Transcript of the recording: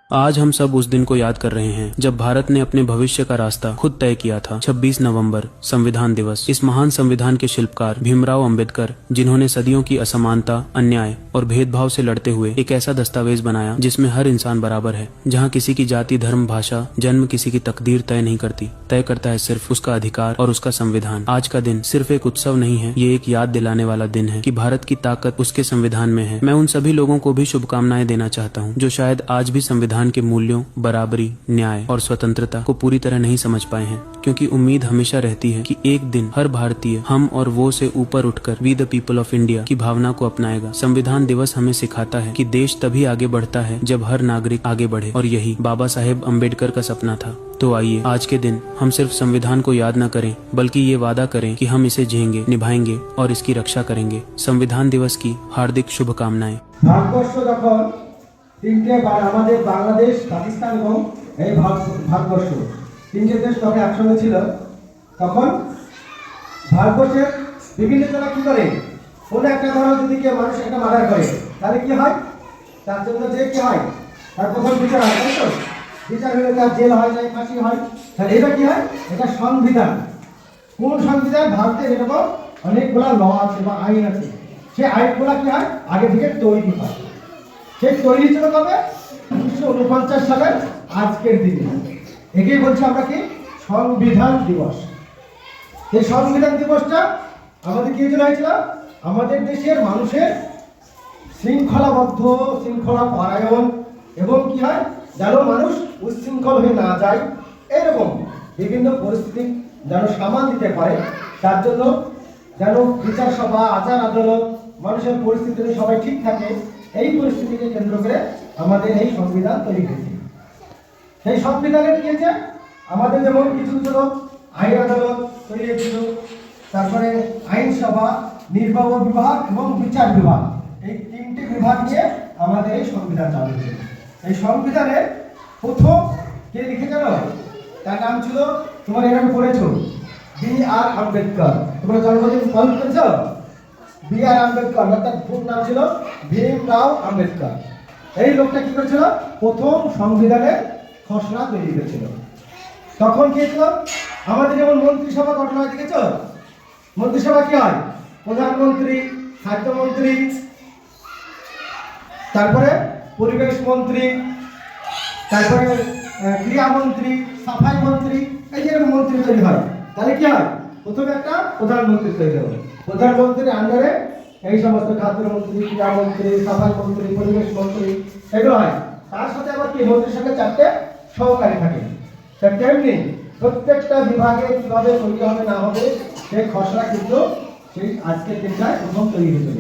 आज हम सब उस दिन को याद कर रहे हैं जब भारत ने अपने भविष्य का रास्ता खुद तय किया था। 26 नवंबर, संविधान दिवस। इस महान संविधान के शिल्पकार भीमराव अंबेडकर, जिन्होंने सदियों की असमानता, अन्याय और भेदभाव से लड़ते हुए एक ऐसा दस्तावेज बनाया जिसमें हर इंसान बराबर है, जहां किसी की जाति, धर्म, भाषा, जन्म किसी की तकदीर तय नहीं करती। तय करता है सिर्फ उसका अधिकार और उसका संविधान। आज का दिन सिर्फ एक उत्सव नहीं है, ये एक याद दिलाने वाला दिन है कि भारत की ताकत उसके संविधान में है। मैं उन सभी लोगों को भी शुभकामनाएं देना चाहता हूँ जो शायद आज भी संविधान के मूल्यों, बराबरी, न्याय और स्वतंत्रता को पूरी तरह नहीं समझ पाए हैं, क्योंकि उम्मीद हमेशा रहती है कि एक दिन हर भारतीय हम और वो से ऊपर उठकर we the people of India की भावना को अपनाएगा। संविधान दिवस हमें सिखाता है कि देश तभी आगे बढ़ता है जब हर नागरिक आगे बढ़े, और यही बाबा साहेब अम्बेडकर का सपना था। तो आइए आज के दिन हम सिर्फ संविधान को याद न करें, बल्कि ये वादा करें कि हम इसे जिएंगे, निभाएंगे और इसकी रक्षा करेंगे। संविधान दिवस की हार्दिक शुभकामनाएं। তিনটে আমাদের বাংলাদেশ, পাকিস্তান এবং এই ভারতবর্ষ তিনটে দেশ তখন একসঙ্গে ছিল। তখন ভারতবর্ষের বিভিন্ন জেলা কি করে, কোনো একটা ধরো যদি কেউ মানুষ একটা মার্ডার করে তাহলে কি হয়, তার জন্য যে কি হয়, তার প্রথম বিচার হয়, তাই তো? বিচার হলে তার জেল হয়, যায় ফাঁসি হয়। তাহলে এটা কি হয়, এটা সংবিধান। কোন সংবিধান? ভারতের এরকম অনেকগুলো ল আছে বা আইন আছে, সেই আইনগুলো কি হয় আগে থেকে তৈরি হয়। সেই তৈরি ছিল কবে? 1949 সালের আজকের দিনে। একেই বলছি আমরা কি সংবিধান দিবস। এই সংবিধান দিবসটা আমাদের কি জন্য হয়েছিল? আমাদের দেশের মানুষের শৃঙ্খলাবদ্ধ, শৃঙ্খলা পরায়ণ এবং কি হয় যেন মানুষ উচ্ছৃঙ্খল হয়ে না যায়, এরকম বিভিন্ন পরিস্থিতি যেন সামাল দিতে পারে, তার জন্য যেন বিচার সভা, আচার আদালত, মানুষের পরিস্থিতি সবাই ঠিক থাকে, এই পরিস্থিতিকে কেন্দ্র করে আমাদের এই সংবিধান তৈরি হয়েছে। সেই সংবিধানে দিয়েছে আমাদের যেমন কিছু ছিল আইন আদালত তৈরি হয়েছিল, তারপরে আইনসভা, নির্বাহ বিভাগ এবং বিচার বিভাগ, এই তিনটি বিভাগ নিয়ে আমাদের এই সংবিধান চালু হয়েছে। এই সংবিধানের প্রথম কে লিখে জানো? তার নাম ছিল, তোমার এরকম পড়েছো, বি.আর. আম্বেদকর। তোমরা জন্মদিন পালন করেছো? বি.আর. আম্বেদকর, অর্থাৎ পুরো নাম ছিল ভীমরাও আম্বেদকর। এই লোকটা কি করেছিল? প্রথম সংবিধানের খসড়া তৈরি করেছিল। তখন কি ছিল, আমাদের যেমন মন্ত্রিসভা গঠন হয়, দেখেছ? মন্ত্রিসভা কি হয়? প্রধানমন্ত্রী, খাদ্যমন্ত্রী, তারপরে পরিবেশ মন্ত্রী, তারপরে ক্রীড়ামন্ত্রী, সাফাই মন্ত্রী, এই যে মন্ত্রী তৈরি হয়। তাহলে কি হয়, প্রথমে একটা প্রধানমন্ত্রী তৈরি হবে। প্রধানমন্ত্রীর আন্ডারে এই সমস্ত খাদ্যমন্ত্রী, ক্রীড়ামন্ত্রী, সাফাই মন্ত্রী, পরিবেশ মন্ত্রী, এগুলো হয়। তার সাথে আবার কি মন্ত্রীর সঙ্গে চারটে সহকারী থাকে। তেমনি প্রত্যেকটা বিভাগে কিভাবে তৈরি হবে না হবে সেই খসড়া কিন্তু সেই আজকের দিনটায় প্রথম তৈরি হয়েছিল।